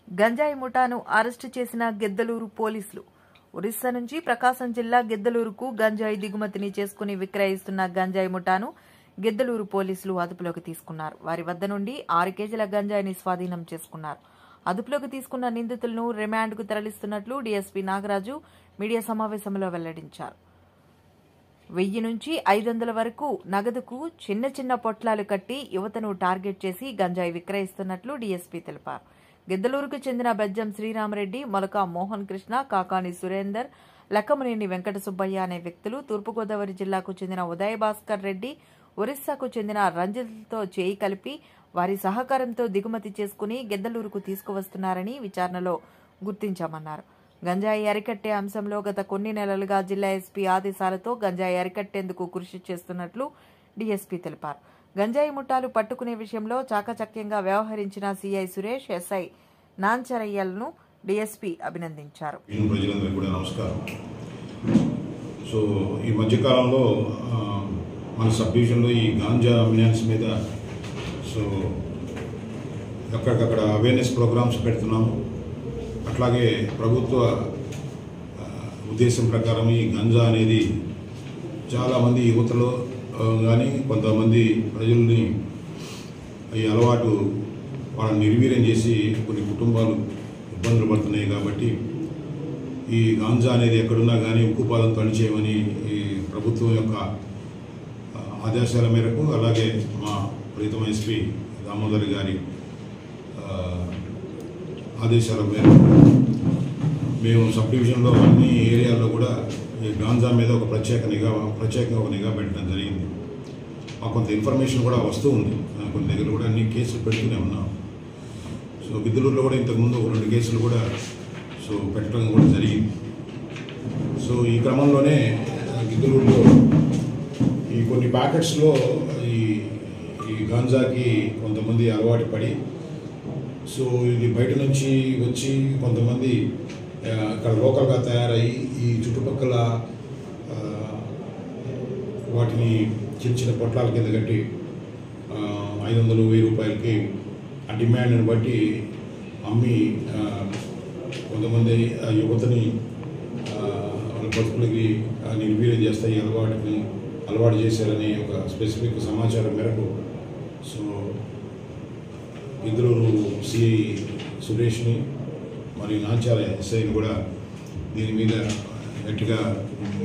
గంజాయి ముఠాను అరెస్టు చేసిన గిద్దలూరు పోలీసులు. ఒరిస్సా నుంచి ప్రకాశం జిల్లా గిద్దలూరుకు గంజాయి దిగుమతిని చేసుకుని విక్రయిస్తున్న గంజాయి ముఠాను గిద్దలూరు పోలీసులు అదుపులోకి తీసుకున్నారు. వారి వద్ద నుండి 6 కేజీల గంజాయిని స్వాధీనం చేసుకున్నారు. అదుపులోకి తీసుకున్న నిందితులను రిమాండ్కు తరలిస్తున్నట్లు డీఎస్పీ నాగరాజు మీడియా సమావేశంలో వెల్లడించారు. 1000 నుంచి 500 వరకు నగదుకు చిన్న చిన్న పొట్లాలు కట్టి యువతను టార్గెట్ చేసి గంజాయి విక్రయిస్తున్నట్లు డీఎస్పీ తెలిపారు. గిద్దలూరుకు చెందిన బెజ్జం శ్రీరామరెడ్డి, మొలక మోహన్ కృష్ణ, కాకాని సురేందర్, లక్కమనేని వెంకట సుబ్బయ్య అనే వ్యక్తులు తూర్పుగోదావరి జిల్లాకు చెందిన ఉదయ్ భాస్కర్ రెడ్డి, ఒరిస్సాకు చెందిన రంజిత్తో చేయి కలిపి వారి సహకారంతో దిగుమతి చేసుకుని గిద్దలూరుకు తీసుకువస్తున్నారని విచారణలో గుర్తించామన్నారు. గంజాయి అరికట్టే అంశంలో గత కొన్ని నెలలుగా జిల్లా ఎస్పీ ఆదేశాలతో గంజాయి అరికట్టేందుకు కృషి చేస్తున్నట్లు డీఎస్పీ తెలిపారు. గంజాయి ముఠాలు పట్టుకునే విషయంలో చాకచక్యంగా వ్యవహరించిన సీఐ సురేష్, ఎస్ఐ నాంచరయ్యలను డీఎస్పీ అభినందించారు. సో ఈ మధ్యకాలంలో మన సబ్ డివిజన్లో ఈ గాంజా మినాన్స్ మీద సో అక్కడికక్కడ అవేర్నెస్ ప్రోగ్రామ్స్ పెడుతున్నాము. అట్లాగే ప్రభుత్వ ఉద్దేశం ప్రకారం ఈ గంజా అనేది చాలామంది యువతలో కానీ కొంతమంది ప్రజల్ని ఈ అలవాటు వాళ్ళని నిర్వీర్యం చేసి కొన్ని కుటుంబాలు ఇబ్బందులు పడుతున్నాయి. కాబట్టి ఈ గాంజా అనేది ఎక్కడున్నా కానీ ఉక్కుపాదంతో అణిచేయమని ఈ ప్రభుత్వం యొక్క ఆదేశాల మేరకు, అలాగే మా ప్రీతమ ఎస్పీ దామోదర్ గారి ఆదేశాల మేరకు మేము సబ్ డివిజన్లో అన్ని ఏరియాల్లో కూడా ఈ గాంజా మీద ఒక ప్రత్యేకంగా ఒక నిఘా పెట్టడం జరిగింది. మాకు కొంత ఇన్ఫర్మేషన్ కూడా వస్తూ ఉంది. కొన్ని దగ్గర కూడా అన్ని కేసులు పెడుతూనే ఉన్నాం. సో గిద్దలూరులో కూడా ఇంతకుముందు 2 కేసులు కూడా సో పెట్టడం కూడా జరిగింది. సో ఈ క్రమంలోనే గిద్దలూరులో ఈ కొన్ని ప్యాకెట్స్లో ఈ గాంజాకి కొంతమంది అలవాటు పడి సో ఇది బయట నుంచి వచ్చి కొంతమంది ఇక్కడ లోకల్గా తయారయ్యి ఈ చుట్టుపక్కల వాటిని చిన్న చిన్న పొట్లాల కింద కట్టి 500-1000 రూపాయలకి ఆ డిమాండ్ని బట్టి అమ్మి కొంతమంది యువతని వాళ్ళ బతుకులకి నిర్వీర్యం చేస్తాయి, అలవాటు చేశారని ఒక స్పెసిఫిక్ సమాచారం మేరకు సో గిద్దలూరు సిఐ సురేష్ని మరియు నాంచాల ఎస్ఐని కూడా దీని మీద గట్టిగా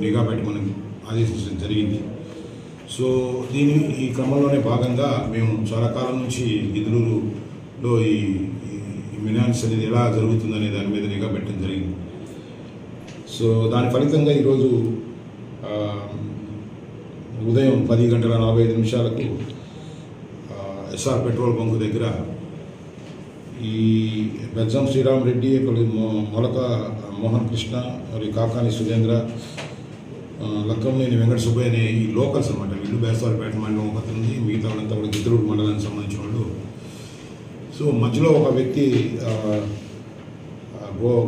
నిఘా పెట్టమని ఆదేశించడం జరిగింది. సో ఈ క్రమంలోనే భాగంగా మేము చాలా కాలం నుంచి గిద్దలూరులో ఈ మినాన్స్ అనేది ఎలా జరుగుతుందనే దాని మీద నిఘా పెట్టడం జరిగింది. సో దాని ఫలితంగా ఈరోజు ఉదయం 10:45 ఎస్ఆర్ పెట్రోల్ బంక్ దగ్గర ఈ బెజ్జం శ్రీరామరెడ్డి, మొలక మోహన్ కృష్ణ, మరియు కాకాని సురేంద్ర, లక్కమనేని వెంకట సుబ్బయ్య అనే ఈ లోకల్స్ అనమాట. వీళ్ళు బేస్తవారిపేట మండలం ఒక ఉంది, మిగతా వాళ్ళంతా కూడా గిద్దలూరు మండలానికి సంబంధించిన వాళ్ళు. సో మధ్యలో ఒక వ్యక్తి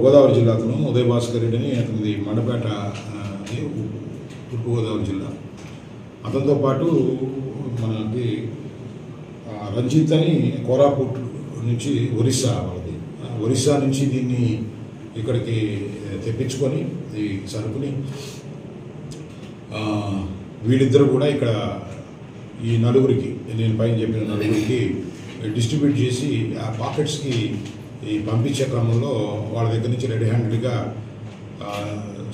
గోదావరి జిల్లా అతను ఉదయ్ భాస్కర్ రెడ్డి అని, అతనిది మండపేట తూర్పుగోదావరి జిల్లా. అతనితో పాటు మనకి రంజిత్ అని కోరాపుట్ నుంచి ఒరిస్సా నుంచి దీన్ని ఇక్కడికి తెప్పించుకొని ఈ సరుకుని వీళ్ళిద్దరు కూడా ఇక్కడ ఈ నలుగురికి, నేను పైన చెప్పిన నలుగురికి డిస్ట్రిబ్యూట్ చేసి ఆ పాకెట్స్కి ఈ పంపించే క్రమంలో వాళ్ళ దగ్గర నుంచి రెడీ హ్యాండెడ్గా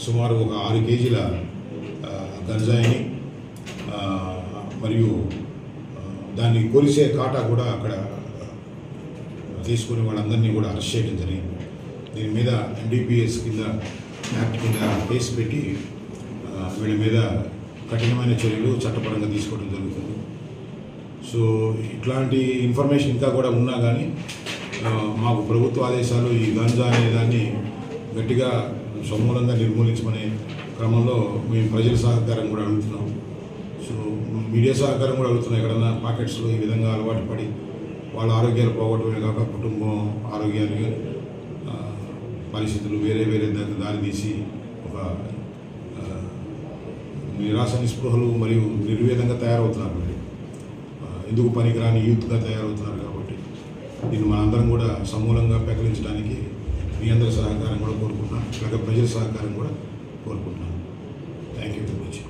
సుమారు ఒక 6 కేజీల గంజాయిని మరియు దాన్ని కొలిసే కాటా కూడా అక్కడ తీసుకుని వాళ్ళందరినీ కూడా అరెస్ట్ చేయడం జరిగింది. దీని మీద NDPS యాక్ట్ కింద కేసు పెట్టి వీళ్ళ మీద కఠినమైన చర్యలు చట్టపరంగా తీసుకోవడం జరుగుతుంది. సో ఇట్లాంటి ఇన్ఫర్మేషన్ ఇంకా కూడా ఉన్నా కానీ మాకు ప్రభుత్వ ఆదేశాలు ఈ గంజా అనే దాన్ని గట్టిగా సమూలంగా నిర్మూలించమనే క్రమంలో మేము ప్రజల సహకారం కూడా అడుగుతున్నాం. సో మీడియా సహకారం కూడా అడుగుతున్నాం. ఎక్కడన్నా పాకెట్స్లో ఈ విధంగా అలవాటు పడి వాళ్ళ ఆరోగ్యాలు పోగొట్టడమే కాక కుటుంబం ఆరోగ్యాన్ని పరిస్థితులు వేరే దారి తీసి ఒక నిరాశ నిస్పృహలు మరియు నిర్వేదంగా తయారవుతున్నారు. ఎందుకు పనికిరాని యూత్గా తయారవుతున్నారు. కాబట్టి దీన్ని మనందరం కూడా సమూలంగా పెకలించడానికి మీ అందరి సహకారం కూడా కోరుకుంటున్నాను, అలాగే ప్రజల సహకారం కూడా కోరుకుంటున్నాను. Thank you very much.